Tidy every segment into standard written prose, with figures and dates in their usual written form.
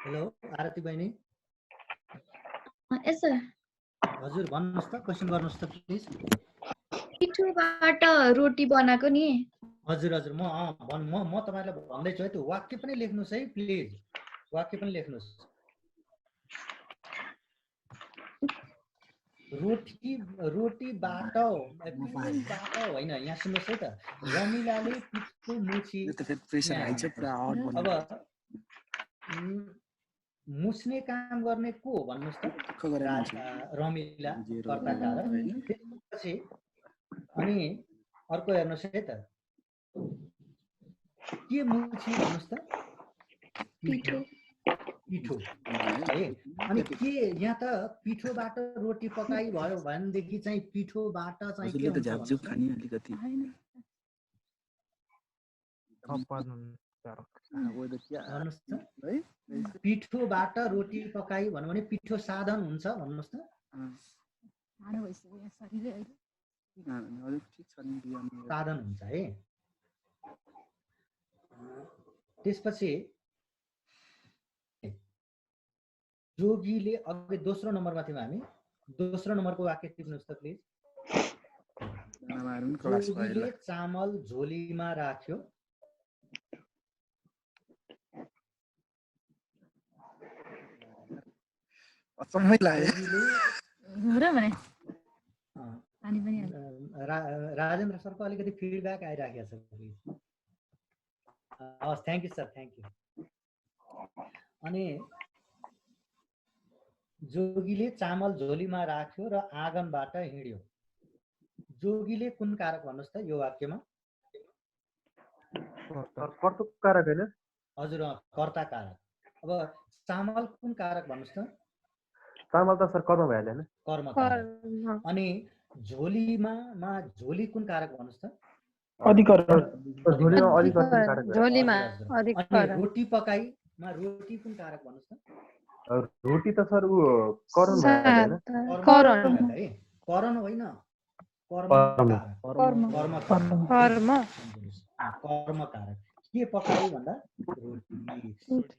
Hello आरती बहिनी। यस sir. हजुर भन्नुहोस् त, क्वेसन गर्नुहोस् त प्लिज। पिठोबाट रोटी बनाएको नि। हजुर हजुर म तपाईलाई भन्दैछु है, त्यो वाक्य पनि लेख्नुहोस् है प्लिज, वाक्य पनि लेख्नुहोस्। रोटीबाट होइन, यहाँ सुन्नुहोस् है त। रमिलाले पिठो मुछी। अब मुछ्ने काम गर्ने को हो भन्नुहोस् त? रमिला कर्ताकारक। त्यसपछि अनि अर्को हेर्नुहोस् है त, के मुछी भन्नुहोस् त? पिठो। पिठो है। अनि के यहाँ त पिठोबाट रोटी पकाइ भयो भनेदेखि चाहिँ पिठोबाट चाहिँ के हुन्छ भन्नुहोस् त? पिठोबाट रोटी पकाइ भन्यो भने पिठो साधन हुन्छ भन्नुहोस् त? साधन हुन्छ है। त्यसपछि जोगीले अघि दोस्रो नम्बरमा थियौँ हामी, दोस्रो नम्बरको वाक्य टिप्नुहोस् त प्लिज। जोगीले चामल झोलीमा राख्यो। राजेन्द्र सरको अलिकति फिडब्याक आइराखेको छ प्लिज। हस्, thank you sir, thank you. अनि जोगीले चामल झोलीमा राख्यो र आँगनबाट हिँड्यो। जोगीले कुन कारक भन्नुहोस् त यो वाक्यमा? कर्तृ कारक हैन? हजुर कर्ता कारक। अब चामल कुन कारक भन्नुहोस् त? चामल त सर कर्म भइहाल्यो हैन? कर्म कारक। अनि झोलीमा झोली कुन कारक भन्नुहोस् त? अधिकरण। झोलीमा अधिकरण कारक। झोलीमा अनि रोटी पकाइमा रोटी कुन कारक भन्नुहोस् त? रोटी त सर उ करण भइहाल्यो हैन? करण है, करण होइन, कर्म कारक। कर्म कारक। के पकाइ भन्दा रोटी।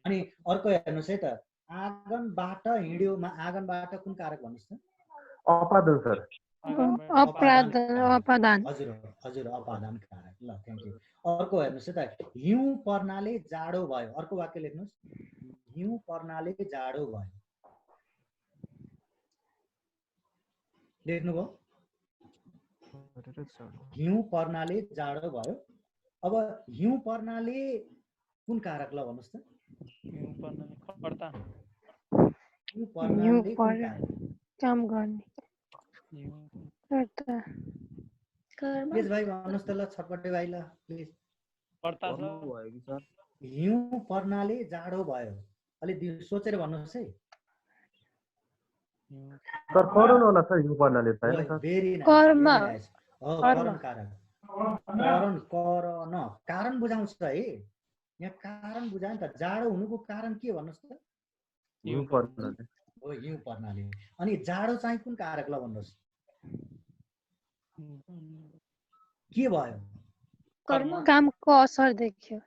अनि अर्को हेर्नुहोस् है त, आँगनबाट हिँड्योमा आँगनबाट कुन कारक भन्नुहोस् त? अपादन सर। अपादान। हजुर हजुर अपादान कारक। ल थ्याङ्क यू। अर्को हेर्नुहोस् है त, हिउँ पर्नाले जाडो भयो। अर्को वाक्य लेख्नुहोस्, हिउँ पर्नाले जाडो भयो। लेख्नुभयो? हिउँ पर्नाले जाडो भयो। अब हिउँ पर्नाले कुन कारक ल भन्नुहोस् त? हिउँ पर्नाले काम गर्ने कर्ता। प्लिज भाइ भन्नुहोस् त ल, छटपटे भाइ ल प्लिज। हिउँ पर्नाले जाडो भयो। अलि सोचेर भन्नुहोस् है। सर करण होला सर, हिउँ पर्नाले त हैन सर? Very nice. करण कारक। कारण बुझाउँछ है। यहाँ कारण बुझायो नि त। जाडो हुनुको कारण के भन्नुहोस् त? हिउँ पर्नाले। हो, हिउँ पर्नाले। अनि जाडो चाहिँ कुन कारक ल भन्नुहोस्? के भयो? कामको असर देखियो।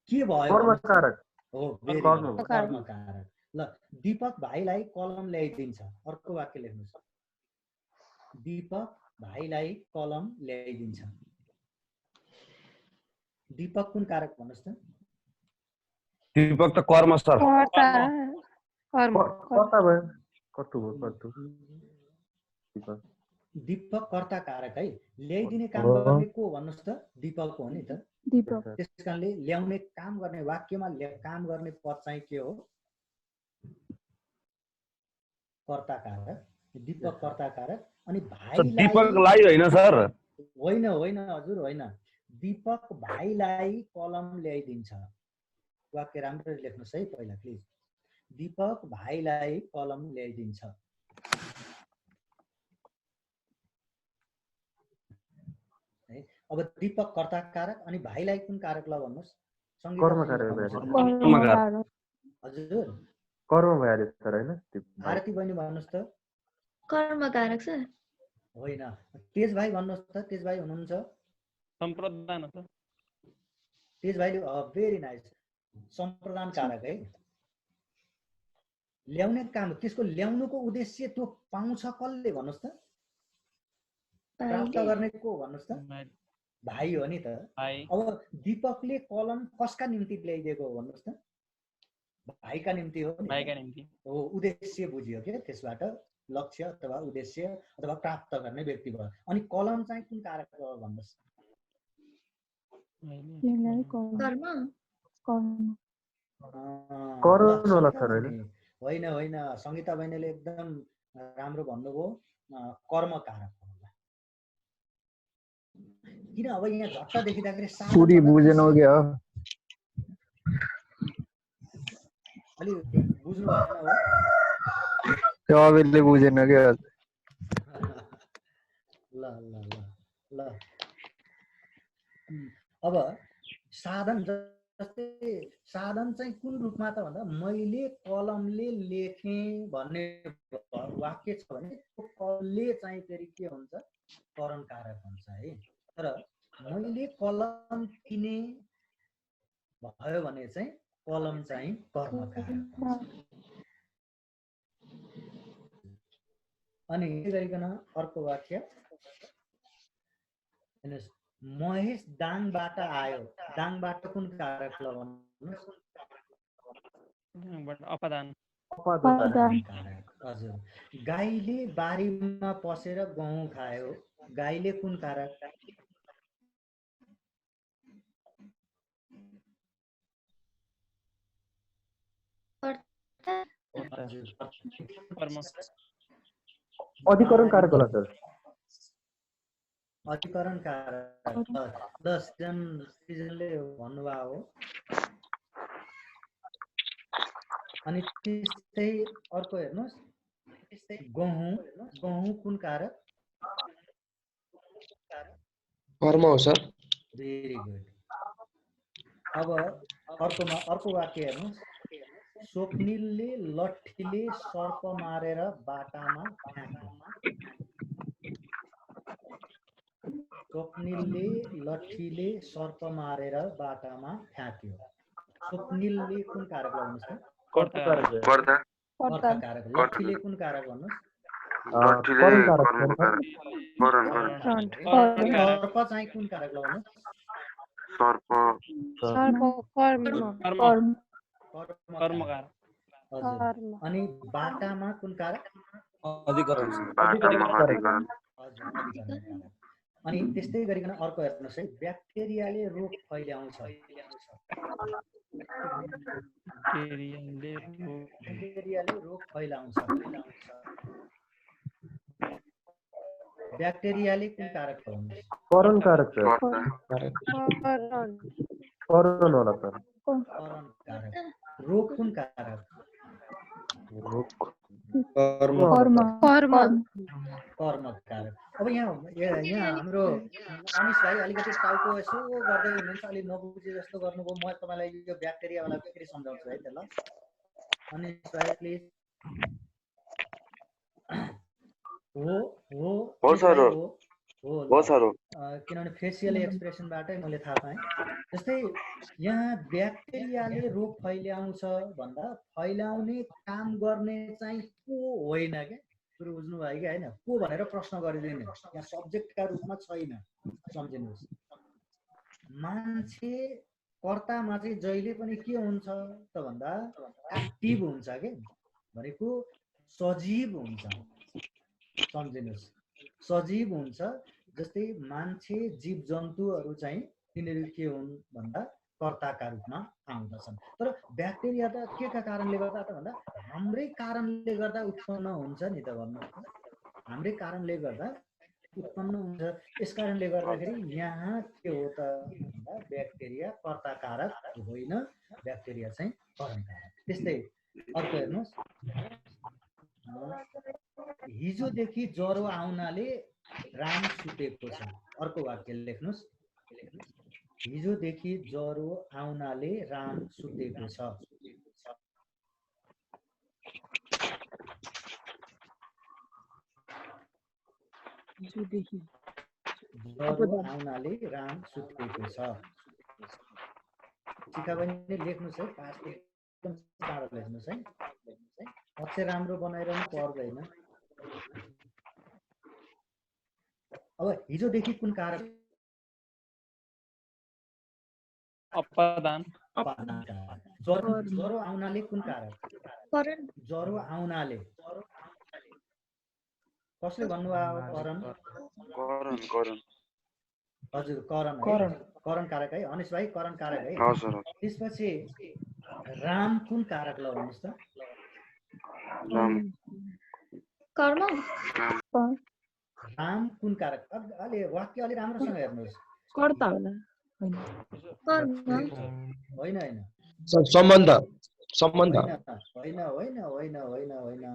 के भयो? कर्म कारक। हो, कर्म कारक। ल, दीपक भाइलाई कलम ल्याइदिन्छ। अर्को वाक्य लेख्नुहोस्, दीपक भाइलाई कलम ल्याइदिन्छ। दीपक कुन कारक भन्नुहोस् त? दीपक त कर्म सर। कर्ता भयो। दीपक कर्ता कारक है। ल्याइदिने काम गर्ने को भन्नुहोस् त? दीपक हो नि त। त्यसकारणले ल्याउने काम गर्ने, वाक्यमा काम गर्ने पद चाहिँ के हो? कर्ता कारक। दीपक कर्ता कारक। अनि भाइलाई दीपकलाई होइन सर? होइन होइन हजुर, होइन। दीपक भाइलाई कलम ल्याइदिन्छ। वाक्य राम्ररी लेख्नुहोस् है पहिला प्लिज। दीपक भाइलाई कलम ल्याइदिन्छ। है, अब दीपक कर्ता कारक अनि भाइलाई कुन कारक ल भन्नुहोस्? कर्म कारक। हजुर कर्म भइहाल्यो सर हैन? आरती बहिनी भन्नुहोस् त? कर्म कारक सर। होइन, तेज भाइ भन्नुहोस् त? तेज भाइ हुनुहुन्छ? सम्प्रदान हो। तेज भाइले भेरी नाइस, सम्प्रदान कारक है। ल्याउने काम त्यसको ल्याउनुको उद्देश्य त्यो पाउँछ कसले भन्नुस् त प्राप्त गर्ने को भन्नुस् त भाइ हो नि त अब दीपकले कलम कसका निम्ति ल्याइदिएको हो भन्नुस् त भाइका निम्ति हो भाइका निम्ति हो उद्देश्य बुझियो के त्यसबाट लक्ष्य अथवा उद्देश्य अथवा प्राप्त गर्ने व्यक्ति भयो अनि कलम चाहिँ कुन कारक हो भन्नुस् होइन होइन संगीता बहिनीले एकदम राम्रो भन्नुभयो कर्म कारक होला किन अब यहाँ झट्ट देखिँदाखेरि पुरी बुझेनौ के हो अलि बुझ्नु भएन हो त्यो अबेले बुझेन के हो ल ल ल ल अब साधन जस्तै साधन चाहिँ कुन रूपमा त भन्दा मैले कलमले लेखेँ भन्ने वाक्य छ भने त्यो कलमले चाहिँ फेरि के हुन्छ करण कारक हुन्छ है तर मैले कलम किने भयो भने चाहिँ कलम चाहिँ कर्म कारक अनि गरिकन अर्को वाक्य हेर्नुस् महेश दाङबाट आयो दाङबाट कुन कारक ल भन्नुस् अपदान हजुर गाईले बारीमा पसेर गहुँ खायो गाईले कुन कारक अधिकरण कारक होला सर अधिकरण कारक सिजनले भन्नुभयो हो अनि त्यस्तै अर्को हेर्नुहोस् गहुँ गहुँ कुन कारक कर्म हो सर भेरी गुड अब अर्को वाक्य हेर्नुहोस् स्वप्निलले लट्ठीले सर्प मारेर बाटामा फ्याँक्यो स्वप्निलले लट्ठीले सर्प मारेर बाटामा फ्याँक्यो स्वप्निलले कुन कारक भन्नुहोस् त कर्ता कारक लट्ठीले कुन कारक भन्नुहोस् सर्प चाहिँ कुन कारक भन्नुहोस् अनि बाटामा कुन कारक अधिकरण अनि त्यस्तै गरिकन अर्को हेर्नुहोस् है ब्याक्टेरियाले रोग फैल्याउँछ ब्याक्टेरियाले रोग फैलाउँछ ब्याक्टेरियाले कुन कारक हो करण कारक सर करण होला सर करण कारक रोग कुन कारक कर्म कारक अब यहाँ हाम्रो अनिश भाइ अलिकति टाउको यसो गर्दै हुनुहुन्छ अलि नबुझे जस्तो गर्नुभयो म तपाईँलाई यो ब्याक्टेरियावाला फेरि सम्झाउँछु है त ल अनिश भाइ प्लिज हो सर किनभने फेसियल एक्सप्रेसनबाटै मैले थाहा पाएँ जस्तै यहाँ ब्याक्टेरियाले रोग फैल्याउँछ भन्दा फैलाउने काम गर्ने चाहिँ को होइन क्या कुरो बुझ्नु भयो कि होइन को भनेर प्रश्न गरिदिने यहाँ सब्जेक्टका रूपमा छैन सम्झिनुहोस् मान्छे कर्तामा चाहिँ जहिले पनि के हुन्छ त भन्दा एक्टिभ हुन्छ के भनेको सजीव हुन्छ सम्झिनुहोस् सजीव हुन्छ जस्तै मान्छे जीव जन्तुहरू चाहिँ तिनीहरू के हुन् भन्दा कर्ताका रूपमा आउँदछन् तर ब्याक्टेरिया त के का कारणले गर्दा त भन्दा हाम्रै कारणले गर्दा उत्पन्न हुन्छ नि त भन्नुहोस् हाम्रै कारणले गर्दा उत्पन्न हुन्छ यस कारणले गर्दाखेरि यहाँ के हो त भन्दा ब्याक्टेरिया कर्ता कारक होइन ब्याक्टेरिया चाहिँ करण कारक त्यस्तै अर्को हेर्नुहोस् हिजोदेखि ज्वरो आउनाले राम सुतेको छ अर्को वाक्य लेख्नुहोस् हिजोदेखि ज्वरो आउनाले राम सुतेको छ ज्वरो आउनाले राम सुतेको छ शिखा बहिनीले लेख्नुहोस् है पास एकदम चाँडो लेख्नुहोस् है अक्षर राम्रो बनाइरहनु पर्दैन। अब हिजोदेखि कुन कारक अपादान ज्वरो आउनाले कुन कारक करण ज्वरो आउनाले कसले भन्नुभयो करण हजुर करण करण कारक है अनिश भाइ करण कारक है त्यसपछि राम कुन कारक ल भन्नुस् त कर्म राम कुन कारक अलि वाक्य अलि राम्रोसँग हेर्नुहोस् कर्ता होला कर्म होइन होइन सम्बन्ध सम्बन्ध होइन होइन होइन होइन होइन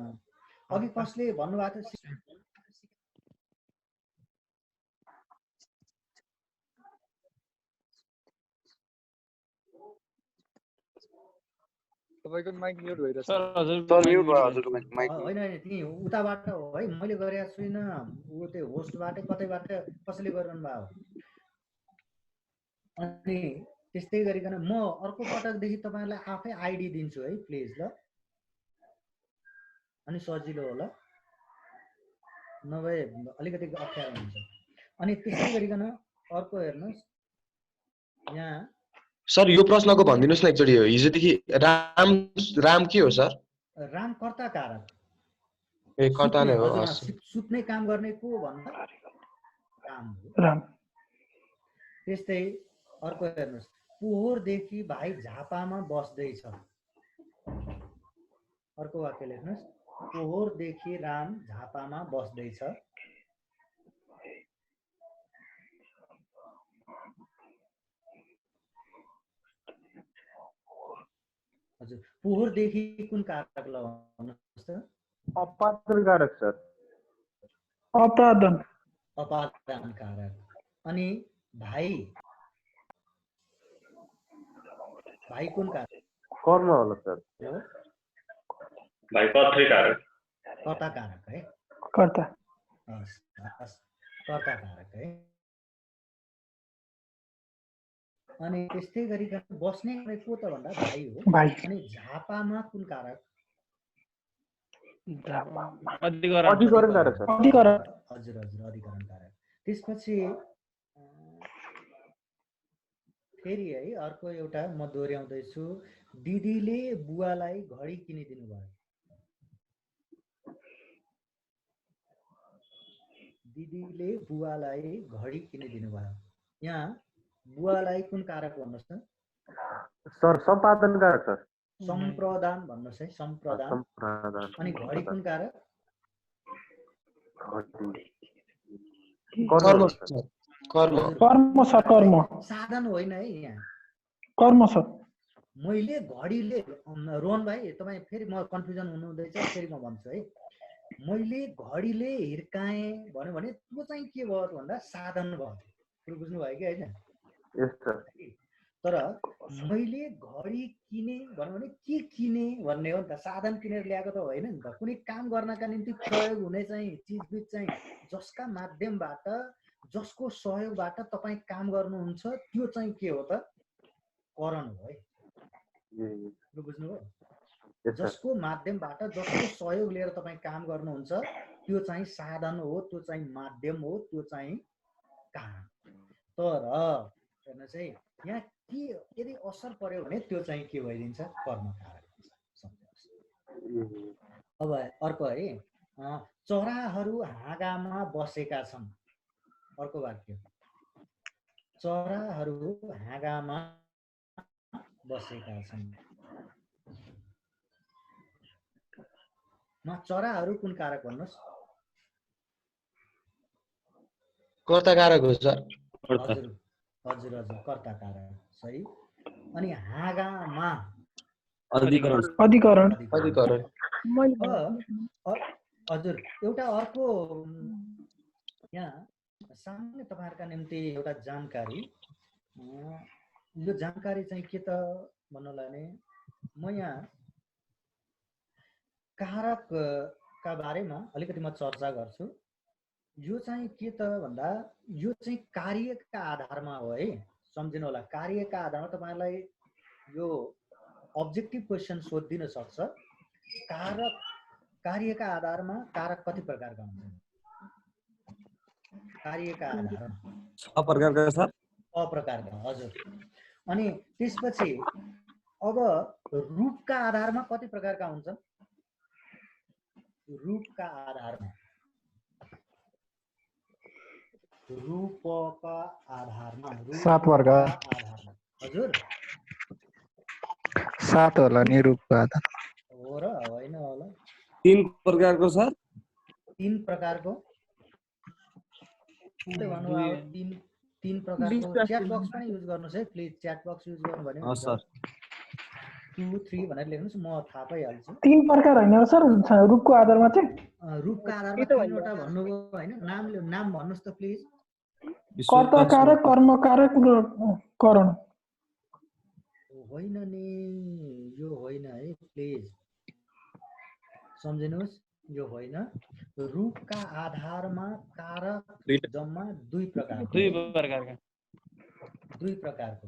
अघि कसले भन्नुभएको थियो तपाईको माइक म्युट भइरहेछ सर म्युट भयो हजुरको होइन होइन त्यही उताबाट हो है मैले गरेको छुइनँ ऊ त्यो होस्टबाट कतैबाट कसैले गरिरहनु भयो अनि त्यस्तै गरिकन म अर्को पटकदेखि तपाईँलाई आफै आइडी दिन्छु है प्लिज ल अनि सजिलो होला नभए अलिकति अप्ठ्यारो हुन्छ अनि त्यस्तै गरिकन अर्को हेर्नुहोस् यहाँ सर यो प्रश्नको भनिदिनुस् न एकचोटि हिजोदेखि राम राम के हो सर राम कर्ता कारक ए कर्ता नै हो सुत्ने काम गर्ने को भन्दा राम हो राम त्यस्तै अर्को हेर्नुहोस् पोहोरदेखि भाइ झापामा बस्दैछ अर्को वाक्य लेख्नुहोस् पोहोरदेखि राम झापामा बस्दैछ हजुर पोहोरदेखि कुन कारक ल भन्नुहोस् त अपादान कारक सर अपादान कारक अनि भाइ भाइ कुन कारक कर्म होला सर भाइ कर्तै कारक कर्ता कारक है कर्ता कर्ता कारक है अनि त्यस्तै गरिकन बस्ने को त भन्दा भाइ हो अनि झापामा कुन कारक अधिकरण कारक सर हजुर हजुर अधिकरण कारक त्यसपछि फेरि है अर्को एउटा म दोहोऱ्याउँदैछु दिदीले बुवालाई घडी किनिदिनु भयो दिदीले बुवालाई घडी किनिदिनु भयो यहाँ बुवालाई कुन कारक भन्नुहोस् त सर सम्पादन कारक सर सम्प्रदान भन्नुहोस् है सम्प्रदान अनि घडी कुन कारक कर्म साधन होइन है यहाँ कर्म सर मैले घडीले रोहन भाइ तपाईँ फेरि म कन्फ्युजन हुनुहुँदैछ फेरि म भन्छु है मैले घडीले हिर्काएँ भन्यो भने त्यो चाहिँ के भयो भन्दा साधन भयो कुरो बुझ्नुभयो कि होइन तर मैले घडी किने भन्यो भने के किने भन्ने हो नि त साधन किनेर ल्याएको त होइन नि त कुनै काम गर्नका निम्ति प्रयोग हुने चाहिँ चिजबिज चाहिँ जसका माध्यमबाट जसको सहयोगबाट तपाईँ काम गर्नुहुन्छ त्यो चाहिँ के हो त करण हो है बुझ्नुभयो जसको माध्यमबाट जसको सहयोग लिएर तपाईँ काम गर्नुहुन्छ त्यो चाहिँ साधन हो त्यो चाहिँ माध्यम हो त्यो चाहिँ कारण तर हेर्नुहोस् है यहाँ के यदि असर पर्यो भने त्यो चाहिँ के भइदिन्छ कर्म कारक अब अर्को है चराहरू हाँगामा बसेका छन् अर्को वाक्य चराहरू हाँगामा बसेका छन् चराहरू कुन कारक भन्नुहोस् कर्ता कारक हो सर हजुर हजुर हजुर कर्ता कारक सही अनि हाँगामा अधिकरण हजुर एउटा अर्को यहाँ सामान्य तपाईहरुका निम्ति एउटा जानकारी यो जानकारी चाहिँ के त भन्नुलाई नै म यहाँ कारकका बारेमा अलिकति म चर्चा गर्छु यो चाहिँ के त भन्दा यो चाहिँ कार्यका आधारमा हो है सम्झिनु होला कार्यका आधारमा तपाईहरुलाई यो अब्जेक्टिभ क्वेशन सोधिदिन सक्छ कारक कार्यका आधारमा कारक कति प्रकारका हुन्छन्? कार्यका आधारमा अप्रकारका सर अप्रकारका, हजुर। अनि त्यसपछि अब रूपका आधारमा कति प्रकारका हुन्छन्? रूपका आधारमा, रूपका आधारमा, 7 प्रकार। आधारमा, हजुर 7 होला नि रूपको आधार। हो र होइन होला? 3 प्रकारको सर। 3 प्रकारको के भन्नुभयो? 3 प्रकारको। च्याट बक्स पनि युज गर्नुहोस् है प्लिज, च्याट बक्स युज गर्नु भने हस् सर। 2 3 भनेर लेख्नुहोस्, म थाहा पाइहाल्छु। 3 प्रकार होइन सर रूपको आधारमा चाहिँ? रूपका आधारमा 3वटा भन्नुभयो होइन? नाम भन्नुहोस् त प्लिज। कर्ता कारक, कर्म कारक र करण। होइन नि, यो होइन है प्लिज, सम्झिनुहोस्, यो होइन। रूपका आधारमा कारक जम्मा 2 प्रकारको। 2 प्रकारका। 2 प्रकारको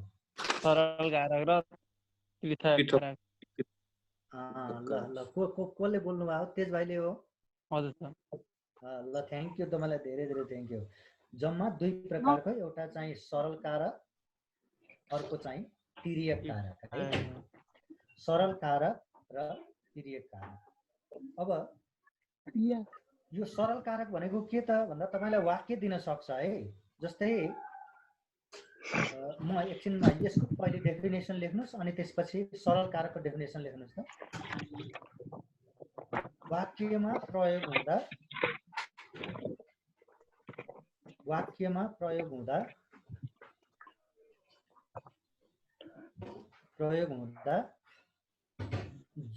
सरल कारक र पृथक कारक। ल कसले बोल्नु भयो? तेज भाइले हो? हजुर सर। ल थ्याङ्क यू तपाईँलाई, धेरै धेरै थ्याङ्क यू। जम्मा 2 प्रकारको, एउटा चाहिँ सरल कारक, अर्को चाहिँ तिर्यक कारक है। सरल कारक र तिर्यक कारक। अब यो सरल कारक भनेको के त भन्दा तपाईँलाई वाक्य दिन सक्छ है। जस्तै म एकछिनमा यसको पहिले डेफिनेसन लेख्नुहोस् अनि त्यसपछि सरल कारकको डेफिनेसन लेख्नुहोस् त। वाक्यमा प्रयोग हुँदा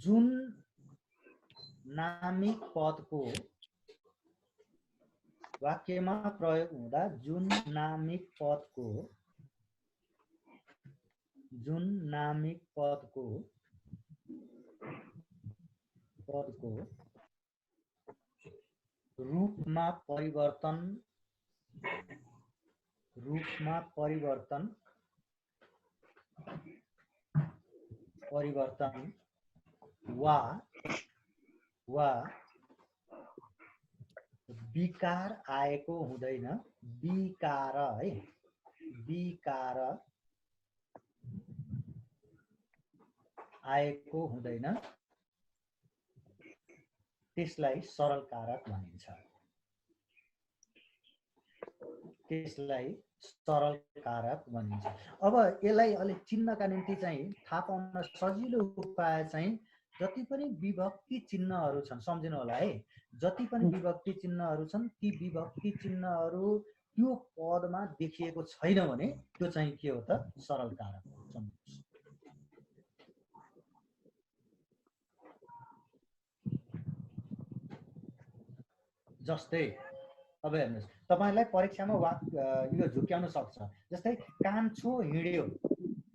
जुन नामिक पदको रूपमा परिवर्तन वा विकार आएको हुँदैन। विकार है, विकार आएको हुँदैन, त्यसलाई सरल कारक भनिन्छ। अब यसलाई अलि चिन्नका निम्ति चाहिँ थाहा पाउन सजिलो उपाय चाहिँ जति पनि विभक्ति चिन्हहरू छन्, सम्झिनु होला है, जति पनि विभक्ति चिन्हहरू छन् ती विभक्ति चिन्हहरू त्यो पदमा देखिएको छैन भने त्यो चाहिँ के हो त? सरल कारक हो। जस्तै अब हेर्नुहोस्, तपाईलाई परीक्षामा यो झुक्याउन सक्छ। जस्तै कान्छो हिँड्यो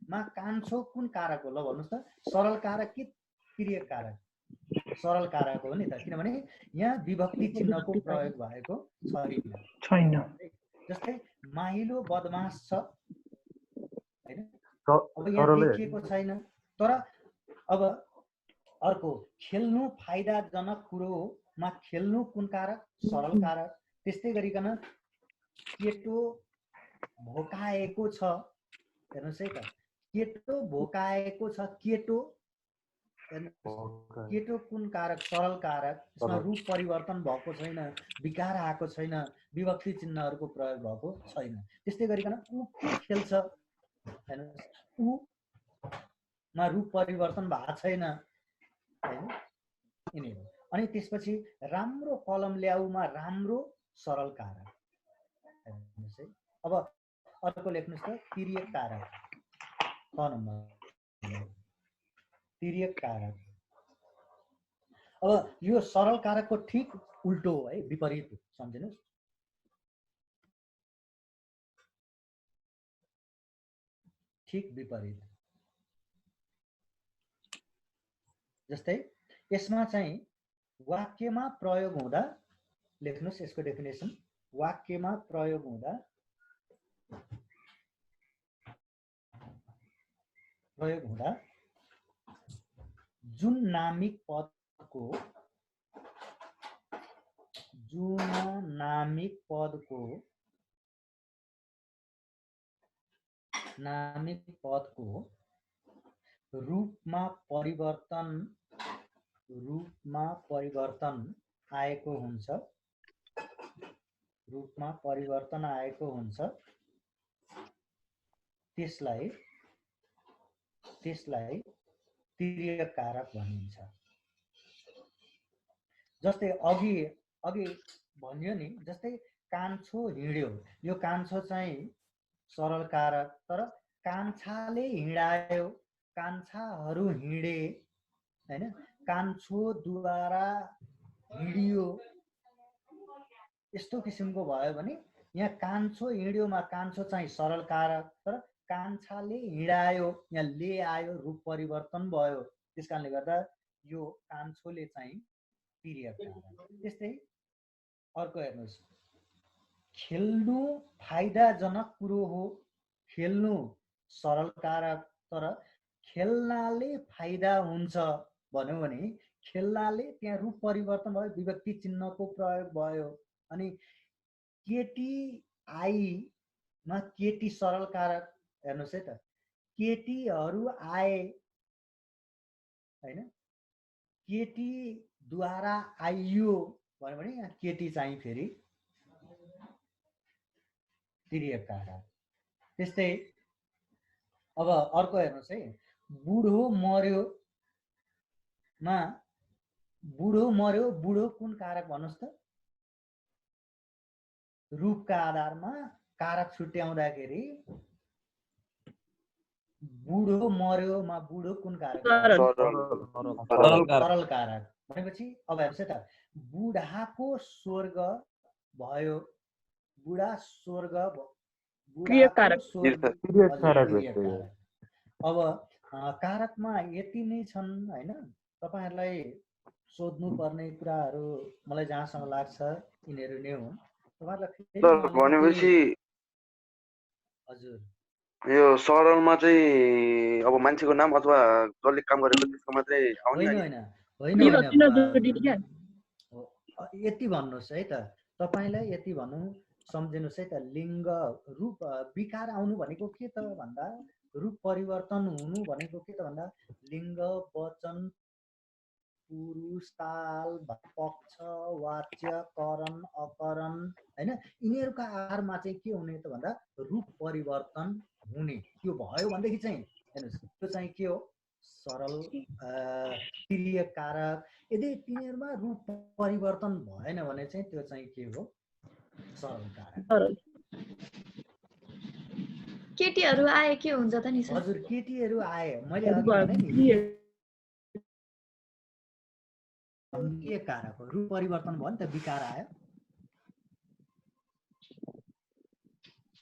मा कान्छो कुन कारक हो ल भन्नुहोस् त? सरल कारक कि तिर्यक कारक? सरल कारक हो नि त, किनभने यहाँ विभक्ति चिन्हको प्रयोग भएको छैन। जस्तै माहिलो बदमास छ हैन, अब यहाँ देखिएको छैन। तर अब अर्को खेल्नु फाइदाजनक कुरो हो मा खेल्नु कुन कारक? सरल कारक। त्यस्तै गरिकन केटो भोकाएको छ, हेर्नुहोस् है त, केटो भोकाएको छ, केटो कुन कारक? सरल कारक। यसमा रूप परिवर्तन भएको छैन, विकार आएको छैन, विभक्ति चिन्हहरूको प्रयोग भएको छैन। त्यस्तै गरिकन ऊ के खेल्छ, हेर्नुहोस्, ऊ मा रूप परिवर्तन भएको छैन हैन, यिनीहरू। अनि त्यसपछि राम्रो कलम ल्याउमा राम्रो, सरल कारक। हेर्नुहोस् है। अब अर्को लेख्नुहोस् त, तिर्यक कारक। क नम्बर तिर्यक कारक। अब यो सरल कारकको ठीक उल्टो हो है, विपरीत, सम्झिनुहोस्। ठीक विपरीत। जस्तै यसमा चाहिँ वाक्यमा प्रयोग हुँदा लेख्नुहोस् यसको डेफिनेसन। वाक्यमा प्रयोग हुँदा जुन नामिक पदको जुन नामिक पदको रूपमा परिवर्तन आएको हुन्छ त्यसलाई तिर्यक कारक भनिन्छ। जस्तै अघि भन्यो नि, जस्तै कान्छो हिँड्यो, यो कान्छो चाहिँ सरल कारक, तर कान्छाले हिँडायो, कान्छाहरू हिँडे हैन, कान्छोद्वारा हिँडियो, यस्तो किसिमको भयो भने यहाँ कान्छो हिँड्योमा कान्छो चाहिँ सरल कारक, तर कान्छाले हिँडायो यहाँ ले आयो, रूप परिवर्तन भयो, त्यसकारणले गर्दा यो कान्छोले चाहिँ तिर्यक कारक। त्यस्तै अर्को हेर्नुहोस्, खेल्नु फाइदाजनक कुरो हो, खेल्नु सरल कारक, तर खेल्नाले फाइदा हुन्छ भन्यो भने खेल्नाले त्यहाँ रूप परिवर्तन भयो, विभक्ति चिन्हको प्रयोग भयो। अनि केटी आईमा केटी सरल कारक, हेर्नुहोस् है त, केटीहरू आए हैन, केटीद्वारा आइयो भन्यो भने यहाँ केटी चाहिँ फेरि तिर्यक कारक। त्यस्तै अब अर्को हेर्नुहोस् है, बुढो मर्यो, बुढो कुन कारक भन्नुहोस् त? रूपका आधारमा कारक छुट्याउँदाखेरि बुढो मर्योमा बुढो कुन कारक? सरल कारक। भनेपछि अब हेर्नुहोस् है त, बुढाको स्वर्ग भयो, बुढा स्वर्ग अब कारकमा यति नै छन् हैन। तपाईहरुलाई सोध्नु पर्ने कुराहरू मलाई जहाँसम्म लाग्छ यिनीहरू नै हुन्। तपाईहरुलाई भनेपछि हजुर यो सरलमा चाहिँ अब मान्छेको नाम अथवा जसले काम गरेको त्यसको मात्रै आउने होइन यति भन्नुहोस् है त, तपाईलाई यति भन्नु सम्झिनुहोस् है त, लिङ्ग रूप विकार आउनु भनेको के त भन्दा, रूप परिवर्तन हुनु भनेको के त भन्दा, लिङ्ग वचन पुरुष काल पक्ष वाच्य करण अकरण हैन, यिनीहरूका आधारमा चाहिँ के हुने त भन्दा रूप परिवर्तन हुने। त्यो भयो भनेदेखि चाहिँ हेर्नुहोस् त्यो चाहिँ के हो? सरल तिर्यक कारक। यदि तिनीहरूमा रूप परिवर्तन भएन भने चाहिँ त्यो चाहिँ के हो? सरल कारक। केटीहरू आए के हुन्छ त नि सर? हजुर केटीहरू आए, मैले अघि भने नि के कारक हो? रूप परिवर्तन भयो नि त, विकार आयो।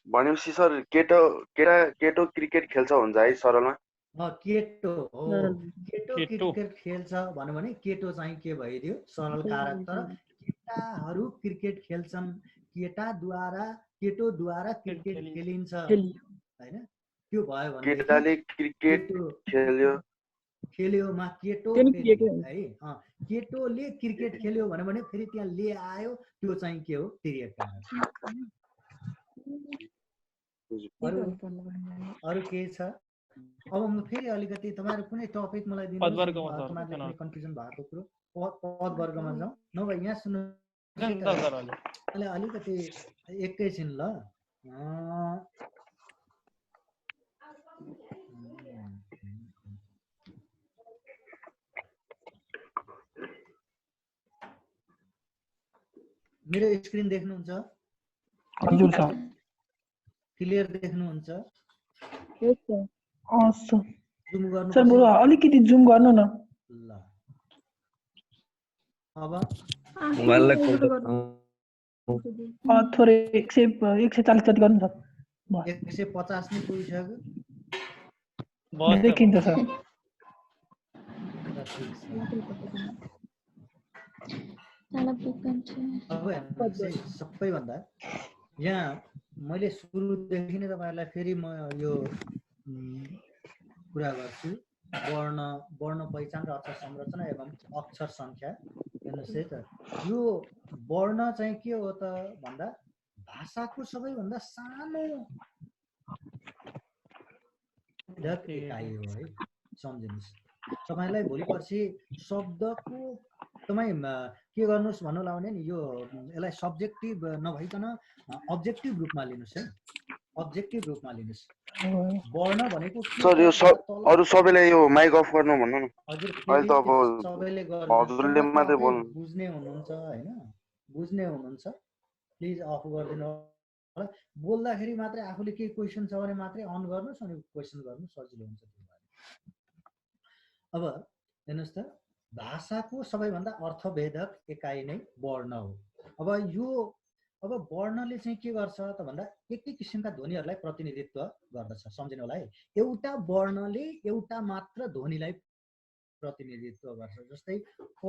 भनेपछि सर केटो क्रिकेट खेल्छ हुन्छ है सरलमा? केटो हो, केटो क्रिकेट खेल्छ भन्यो भने केटो चाहिँ के भइदियो? सरल कारक। तर केटाहरू क्रिकेट खेल्छन्, केटोद्वारा क्रिकेट खेलिन्छ हैन, त्यो भयो भने केटाले क्रिकेट खेल्योमा केटो है, केटोले क्रिकेट खेल्यो भन्यो भने फेरि त्यहाँ ले आयो, त्यो चाहिँ के हो? तिर्यक कारक। अरु के छ? अब म फेरि अलिकति तपाईहरु कुनै टपिक मलाई दिनु, तपाईहरुले कन्फ्युजन भएको कुरो पद वर्गमा जाउँ। नभए यहाँ सुन्नु अलिकति एकैछिन ल। मेरो स्क्रिन देख्नुहुन्छ? हजुर सर। क्लियर देख्नुहुन्छ? यस सर। जुम गर्नु सर बरु अलिकति जुम गर्नु न। ल अब थोरै 140 जति गर्नु सर। 150 नै पुगिसक्यो। देखिन्छ सर। अब सबैभन्दा यहाँ मैले सुरुदेखि नै तपाईहरुलाई फेरि म यो कुरा गर्छु, वर्ण पहिचान र अक्षर संरचना एवं अक्षर संख्या। हेर्नुहोस् है त, यो वर्ण चाहिँ के हो त भन्दा भाषाको सबैभन्दा सानो एकाइ हो है, सम्झिनुहोस्। तपाईलाई भोलि पर्सि शब्दको तपाईँ के गर्नुहोस् भन्नुलाई भने नि यो यसलाई सब्जेक्टिभ नभइकन अब्जेक्टिभ रूपमा लिनुहोस् है, अब्जेक्टिभ रूपमा लिनुहोस्। वर्ण भनेको सर यो अरु सबैले यो माइक अफ गर्नु भन्नु न। हजुर अहिले त अब सबैले हजुरले मात्रै बोल्नु। बुझ्ने हुनुहुन्छ हैन, बुझ्ने हुनुहुन्छ, प्लिज अफ गरिदिनु होला। बोल्दाखेरि मात्रै आफूले केही क्वेसन छ भने मात्रै अन गर्नुहोस् अनि क्वेसन गर्नु सजिलो हुन्छ। अब हेर्नुहोस् त, भाषाको सबैभन्दा अर्थवेधक एकाइ नै वर्ण हो। अब वर्णले चाहिँ के गर्छ त भन्दा एकै किसिमका ध्वनिहरूलाई प्रतिनिधित्व गर्दछ। सम्झिनु होला है, एउटा वर्णले एउटा मात्र ध्वनिलाई प्रतिनिधित्व गर्छ। जस्तै क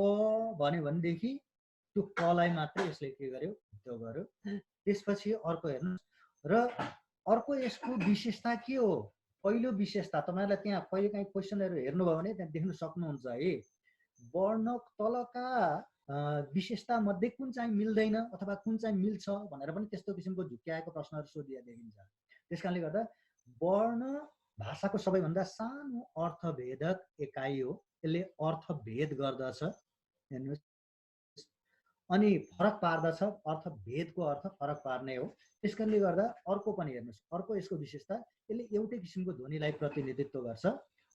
भन्यो भनेदेखि त्यो कलाई मात्रै यसले के गर्यो, त्यो गर्यो। त्यसपछि अर्को हेर्नुहोस्, र अर्को यसको विशेषता के हो? पहिलो विशेषता तपाईहरुलाई त्यहाँ कहिले काहीँ क्वेसनहरु हेर्नुभयो भने त्यहाँ देख्न सक्नुहुन्छ है, वर्ण तलका विशेषता मध्ये कुन चाहिँ मिल्दैन अथवा कुन चाहिँ मिल्छ भनेर पनि त्यस्तो किसिमको झुक्क्याएको प्रश्नहरु सोधिया देखिन्छ। त्यसकारणले गर्दा वर्ण भाषाको सबैभन्दा सानो अर्थभेदक एकाइ हो। यसले अर्थभेद गर्दछ। हेर्नुस्, अनि फरक पार्दछ। अर्थभेदको अर्थ फरक पार्ने हो। त्यसकारणले गर्दा अर्को पनि हेर्नुस्, अर्को यसको विशेषता यसले एउटै किसिमको ध्वनिलाई प्रतिनिधित्व गर्छ।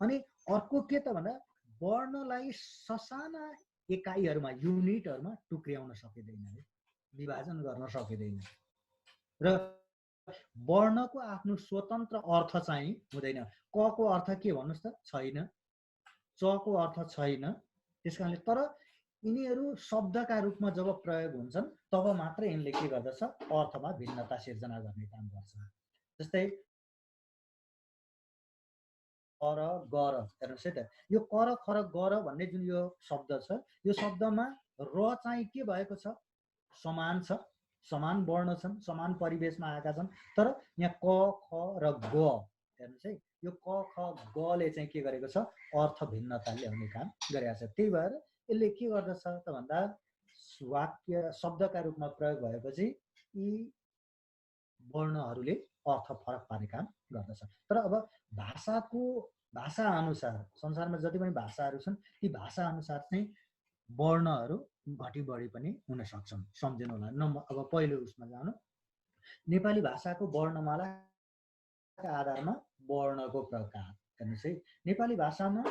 अनि अर्को के त भन्दा वर्णलाई ससाना एकाइहरुमा, युनिटहरुमा टुक्र्याउन सकिदैन है, विभाजन गर्न सकिदैन। र वर्णको आफ्नो स्वतन्त्र अर्थ चाहिँ हुँदैन। क को अर्थ के भन्नुस् त? छैन। च को अर्थ छैन। त्यसकारणले तर यिनीहरू शब्दका रूपमा जब प्रयोग हुन्छन् तब मात्र यिनले के गर्दछ? अर्थमा भिन्नता सिर्जना गर्ने काम गर्छ। जस्तै कर गर, हेर्नुस् है त, यो कर खर गर भन्ने जुन यो शब्द छ, यो शब्दमा र चाहिँ के भएको छ? समान छ, समान वर्ण छन्, समान परिवेशमा आएका छन्। तर यहाँ क ख र ग, हेर्नुस् है, यो क ख ग ले चाहिँ के गरेको छ? अर्थ भिन्नता ल्याउने काम गरेको छ। त्यही भएर यसले के गर्दछ त भन्दा वाक्य शब्दका रूपमा प्रयोग भएपछि यी वर्णहरूले अर्थ फरक पार्ने काम गर्दछ। तर अब भाषा अनुसार संसारमा जति पनि भाषाहरू छन् ती भाषा अनुसार चाहिँ वर्णहरू घटी बढी पनि हुन सक्छन्। सम्झिनु होला। अब पहिलो उसमा जानु, नेपाली भाषाको वर्णमालाका आधारमा वर्णको प्रकार। हेर्नुस् है, नेपाली भाषामा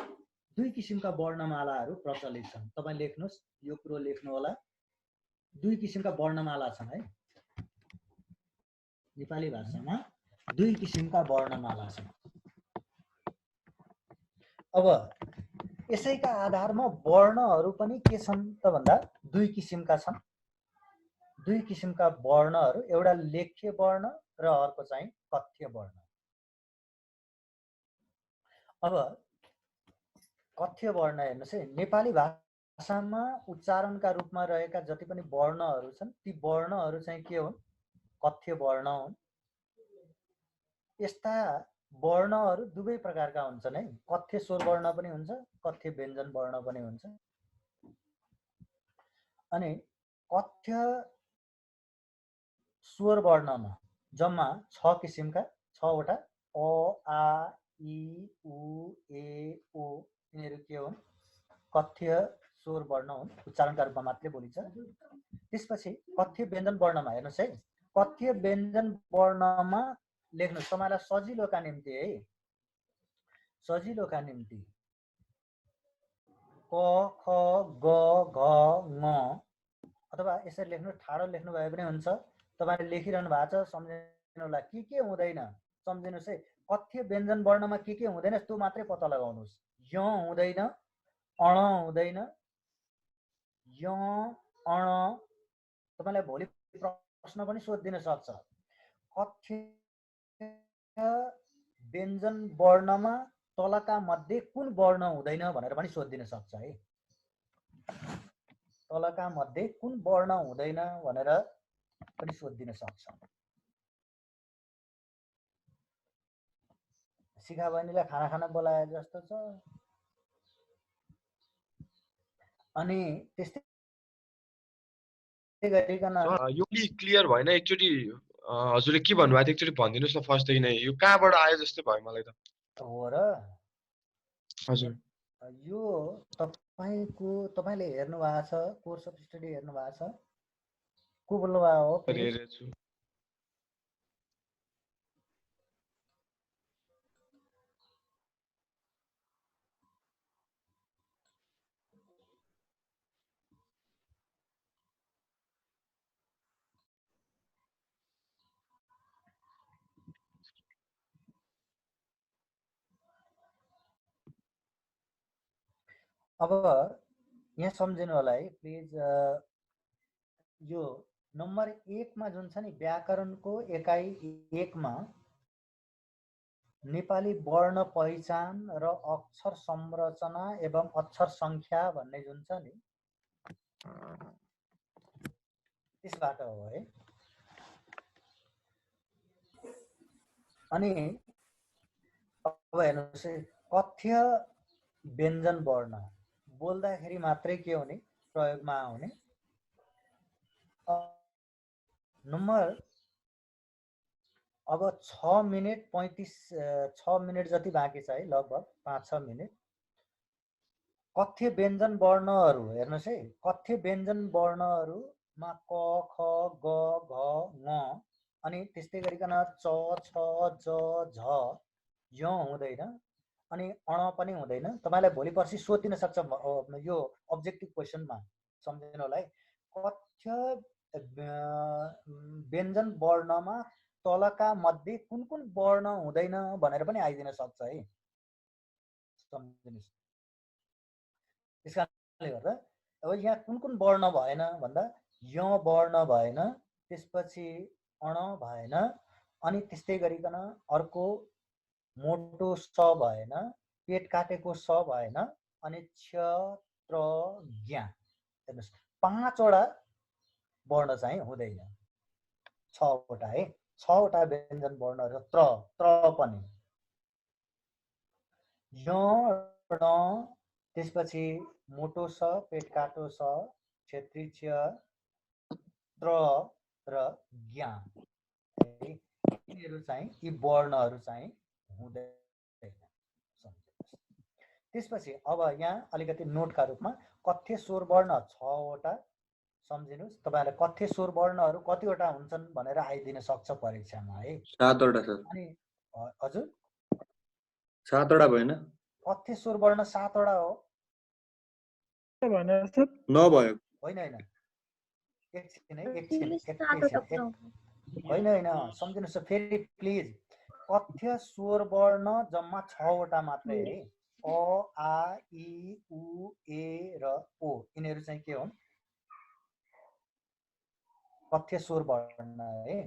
दुई किसिमका वर्णमालाहरू प्रचलित छन्। तपाईँ लेख्नुहोस्, यो कुरो लेख्नु होला। दुई किसिमका वर्णमाला छन् है नेपाली भाषामा, दुई किसिमका वर्णमाला छन्। अब यसैका आधारमा वर्णहरू पनि के छन् त भन्दा दुई किसिमका छन्। दुई किसिमका वर्णहरू, एउटा लेख्य वर्ण र अर्को चाहिँ कथ्य वर्ण। अब कथ्य वर्ण हेर्नुस् है, नेपाली भाषामा उच्चारणका रूपमा रहेका जति पनि वर्णहरू छन् ती वर्णहरू चाहिँ के हुन्? कथ्य वर्ण हुन्। यस्ता वर्णहरू दुवै प्रकारका हुन्छन् है, कथ्य स्वर वर्ण पनि हुन्छ, कथ्य व्यञ्जन वर्ण पनि हुन्छ। अनि कथ्य स्वर वर्णमा जम्मा 6 किसिमका, 6 वटा अ आ इ उ ए ओ, यिनीहरू के हुन्? कथ्य स्वर वर्ण हुन्, उच्चारणका रूपमा मात्रै बोलिन्छ। त्यसपछि कथ्य व्यञ्जन वर्णमा हेर्नुस् है, कथ्य व्यञ्जन वर्णमा लेख्नुस्, तपाईलाई सजिलोका निम्ति है, सजिलोका निम्ति क ख ग घ ङ, अथवा यसरी लेख्नु, ठाडो लेख्नु भए पनि हुन्छ। तपाईले लेखिरहनु भएको छ, सम्झिनुला के हुँदैन सम्झिनुस् है। कथ्य व्यञ्जन वर्णमा के हुँदैन त्यो मात्रै पत्ता लगाउनुस्। य हुँदैन, अण हुँदैन, य अण। तपाईलाई भोलि प्रश्न पनि सोधिदिन सक्छ, कथ्य व्यञ्जन वर्णमा तलका मध्ये कुन वर्ण हुँदैन भनेर पनि सोधिदिन सक्छ है। तलका मध्ये कुन वर्ण हुँदैन भनेर पनि सोधिदिन सक्छ। शिखा बहिनीलाई खाना खाना बोलाए जस्तो छ। अनि त्यस्तै गरिकन यो क्लियर भएन एकचोटि हजुरले के भन्नुभएको थियो एकचोटि भनिदिनुहोस् न फर्स्टदेखि नै यो कहाँबाट आयो जस्तै भयो मलाई त हो र हजुर यो तपाईँले हेर्नु भएको छ कोर्स अफ स्टडी हेर्नु भएको छ को बोल्नु भएको हो प्लिज हेरेको छु अब यहाँ सम्झिनु होला है प्लिज यो नम्बर 1 मा जुन छ नि व्याकरणको एकाइ 1 मा नेपाली वर्ण पहिचान र अक्षर संरचना एवं अक्षर संख्या भन्ने जुन छ नि त्यसबाट हो है अनि अब हेर्नुहोस् कथ्य व्यञ्जन वर्ण बोल्दाखेरि मात्रै के हुने प्रयोगमा आउने नम्बर अब 6 मिनेट 6 मिनेट जति बाँकी छ है लगभग 5-6 मिनेट कथ्य व्यञ्जन वर्णहरू हेर्नुहोस् है कथ्य व्यञ्जन वर्णहरूमा क ख ग घ ङ अनि त्यस्तै गरिकन च छ ज झ य हुँदैन अनि अण पनि हुँदैन तपाईलाई भोलि पर्सि सोधिन सक्छ यो अब्जेक्टिभ क्वेशनमा सम्झिनु होला है कथ्य व्यञ्जन वर्णमा तलका मध्ये कुन कुन वर्ण हुँदैन भनेर पनि आइदिन सक्छ है सम्झिनुस् त्यसकारणले गर्दा अब यहाँ कुन कुन वर्ण भएन भन्दा य वर्ण भएन त्यसपछि अण भएन अनि त्यस्तै गरिकन अर्को मोटो स भएन पेट काटेको स भएन अनि क्ष त्र ज्ञा हेर्नुस् 5 वटा वर्ण चाहिँ हुँदैन 6 वटा है 6 वटा व्यञ्जन वर्णहरू त्र पनि य ण त्यसपछि मोटो स पेट काटो स क्षेत्री क्ष त्र र ज्ञा यिनीहरू चाहिँ यी वर्णहरू चाहिँ हुँदैन त्यसपछि अब यहाँ अलिकति नोटका रूपमा कथ्य स्वर वर्ण 6 वटा सम्झिनुस् तपाईहरुले कथ्य स्वर वर्णहरू कतिवटा हुन्छन् भनेर आइदिन सक्छ परीक्षामा है 7 वटा सर अनि हजुर 7 वटा भएन कथ्य स्वर वर्ण 7 वटा हो भनेर सर नभयो होइन होइन सम्झिनुस् फेरि प्लिज कथ्य स्वर वर्ण जम्मा 6 वटा मात्रै है अ आ इ उ ए र ओ यिनीहरू चाहिँ के हुन् कथ्य स्वर वर्ण है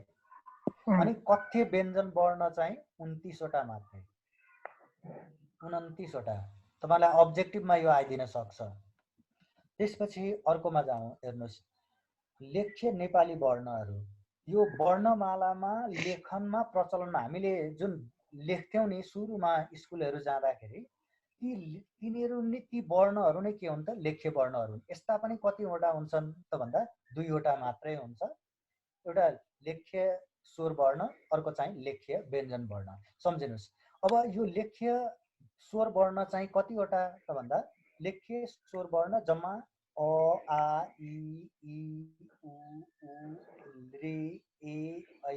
अनि कथ्य व्यञ्जन वर्ण चाहिँ 29 वटा मात्रै 29 वटा तपाईलाई अब्जेक्टिभमा यो आइदिन सक्छ त्यसपछि अर्कोमा जाउँ हेर्नुस् लेख्य नेपाली वर्णहरू यो वर्णमालामा लेखनमा प्रचलन हामीले जुन लेख्थ्यौं नि सुरुमा स्कुलहरू जाँदाखेरि तिनीहरू नि ती वर्णहरू नै के हुन् त लेख्य वर्णहरू यस्ता पनि कतिवटा हुन्छन् त भन्दा 2 वटा मात्रै हुन्छ एउटा लेख्य स्वर वर्ण अर्को चाहिँ लेख्य व्यञ्जन वर्ण सम्झिनुस् अब यो लेख्य स्वर वर्ण चाहिँ कतिवटा त भन्दा लेख्य स्वर वर्ण जम्मा अ आ इ उ ऋ ए ऐ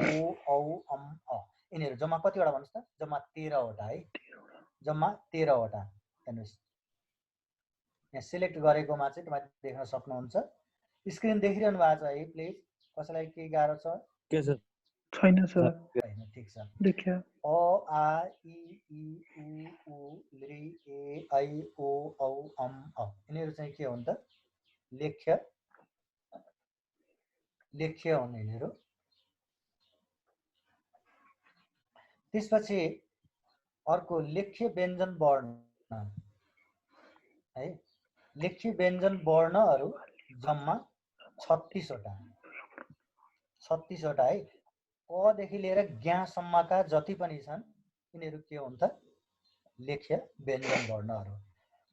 ओ औ अम अ यिनीहरू जम्मा कतिवटा भन्नुस् त जम्मा 13 वटा है जम्मा 13 वटा हेर्नुस् यहाँ सिलेक्ट गरेकोमा चाहिँ तपाईले देख्न सक्नुहुन्छ स्क्रिन देखिरहनु भएको छ है प्लिज कसैलाई के गाह्रो छ के सर छैन सर हैन ठीक छ देखियो अ आ इ उ ऋ ए ऐ ओ औ अम अ यिनीहरू चाहिँ के हुन् त लेख्य हुन् यिनीहरू त्यसपछि अर्को लेख्य व्यञ्जन वर्ण है लेख्य व्यञ्जन वर्णहरू जम्मा 36 वटा 36 वटा है क देखि लिएर ज्ञा सम्मका जति पनि छन् यिनीहरू के हुन् त लेख्य व्यञ्जन वर्णहरू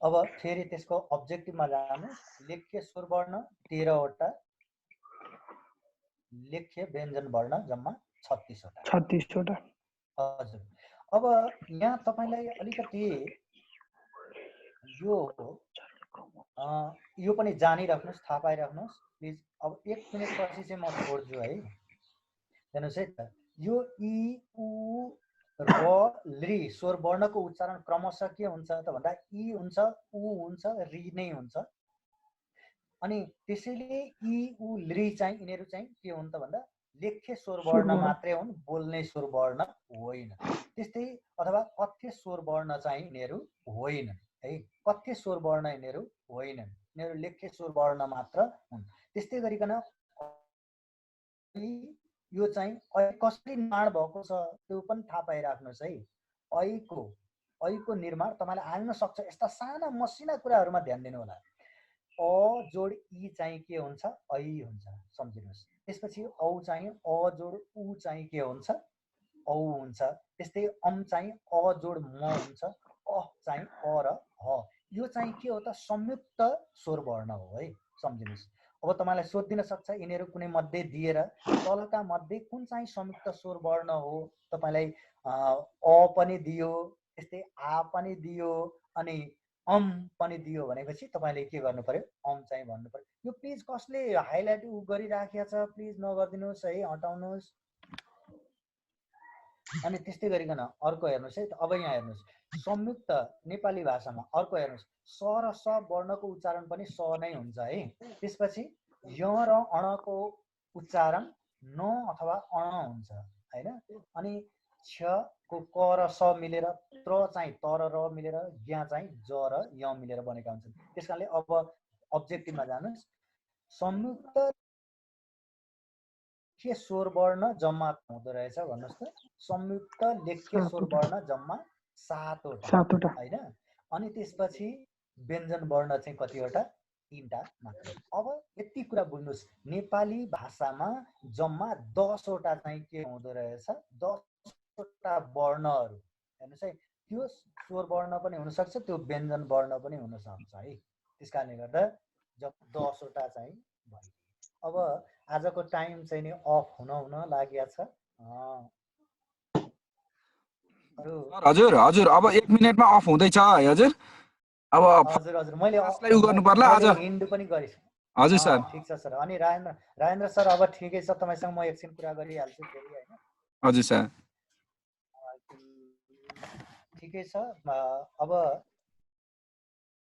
अब फेरि त्यसको अब्जेक्टिभमा जानु लेख्य स्वर वर्ण 13 वटा लेख्य व्यञ्जन वर्ण जम्मा 36 वटा। 36 वटा। हजुर। अब यहाँ तपाईलाई अलिकति यो पनि जानिराख्नुहोस्, थाहा पाइराख्नुहोस् प्लिज। अब 1 मिनेट पछि चाहिँ म छोड्छु है। हेर्नुहोस् है त, यो इ उ र ली स्वर वर्णको उच्चारण क्रमशः के हुन्छ त भन्दा इ हुन्छ, उ हुन्छ, री नै हुन्छ। अनि त्यसैले इ उ ली चाहिँ यिनीहरू चाहिँ के हुन् त भन्दा लेख्य स्वर वर्ण मात्रै हुन्, बोल्ने स्वर वर्ण होइन। त्यस्तै अथवा कथ्य स्वर वर्ण चाहिँ यिनीहरू होइनन् है, कथ्य स्वर वर्ण यिनीहरू होइनन्, यिनीहरू लेख्य स्वर वर्ण मात्र हुन्। त्यस्तै गरिकन यो चाहिँ कसरी निर्माण भएको छ त्यो पनि थाहा पाइराख्नुहोस् है। ऐको निर्माण तपाईलाई आउन सक्छ, यस्ता साना मसिना कुराहरूमा ध्यान दिनु होला। अ जोड इ चाहिँ के हुन्छ? ऐ हुन्छ, सम्झिनुहोस्। त्यसपछि औ चाहिँ अ जोड उ चाहिँ के हुन्छ? औ हुन्छ। त्यस्तै अम चाहिँ अ जोड म हुन्छ, अ चाहिँ अ र ह। यो चाहिँ के हो त? संयुक्त स्वर वर्ण हो है, सम्झिनुहोस्। अब तपाईलाई सोधिन सक्छ यिनीहरू कुनै मध्ये दिएर तलका मध्ये कुन चाहिँ संयुक्त स्वर वर्ण हो? तपाईलाई अ पनि दियो, त्यस्तै आ पनि दियो, अनि अम पनि दियो भनेपछि तपाईले के गर्नु पर्यो? अम चाहिँ भन्नु पर्यो। यो प्लिज कसले हाइलाइट गरिराखेको छ प्लिज नगर्दिनुहोस् है, हटाउनुहोस्। अनि त्यस्तै गरिकन अर्को हेर्नुहोस् है। अब यहाँ हेर्नुहोस्, संयुक्त नेपाली भाषामा अर्को हेर्नुहोस्, स र स वर्णको उच्चारण पनि स नै हुन्छ है। त्यसपछि य र अणको उच्चारण न अथवा अण हुन्छ हैन। अनि छ को क र स मिलेर, त्र चाहिँ त र र मिलेर, ज्ञा चाहिँ ज र य मिलेर बनेका हुन्छन्। त्यसकारणले अब अब्जेक्टिभमा जानुहोस्। संयुक्त लेख्य स्वर वर्ण जम्मा हुँदो रहेछ भन्नुहोस् त? संयुक्त लेख्य स्वर वर्ण जम्मा 7 वटा हैन। अनि त्यसपछि व्यञ्जन वर्ण चाहिँ कतिवटा? 3टा मात्र। अब यति कुरा बुझ्नुहोस्, नेपाली भाषामा जम्मा 10 वटा चाहिँ के हुँदो रहेछ? 10 वटा वर्णहरू। हेर्नुहोस् है, त्यो स्वर वर्ण पनि हुन सक्छ, त्यो व्यञ्जन वर्ण पनि हुन सक्छ है। त्यसकारणले गर्दा जब 10 वटा चाहिँ भयो। अब आजको टाइम चाहिँ नि अफ हुन लागेको छ। हजुर हजुर, अब 1 मिनेटमा अफ हुँदैछ है हजुर। अब हजुर हजुर, मैले गर्नु पर्ला आज। हिन्ड पनि गरेँ। हजुर सर। ठीक छ सर। अनि राजेन्द्र सर अब ठिकै छ, तपाईसँग म एकछिन कुरा गरिहाल्छु फेरि हैन। हजुर सर। ठिकै छ। अब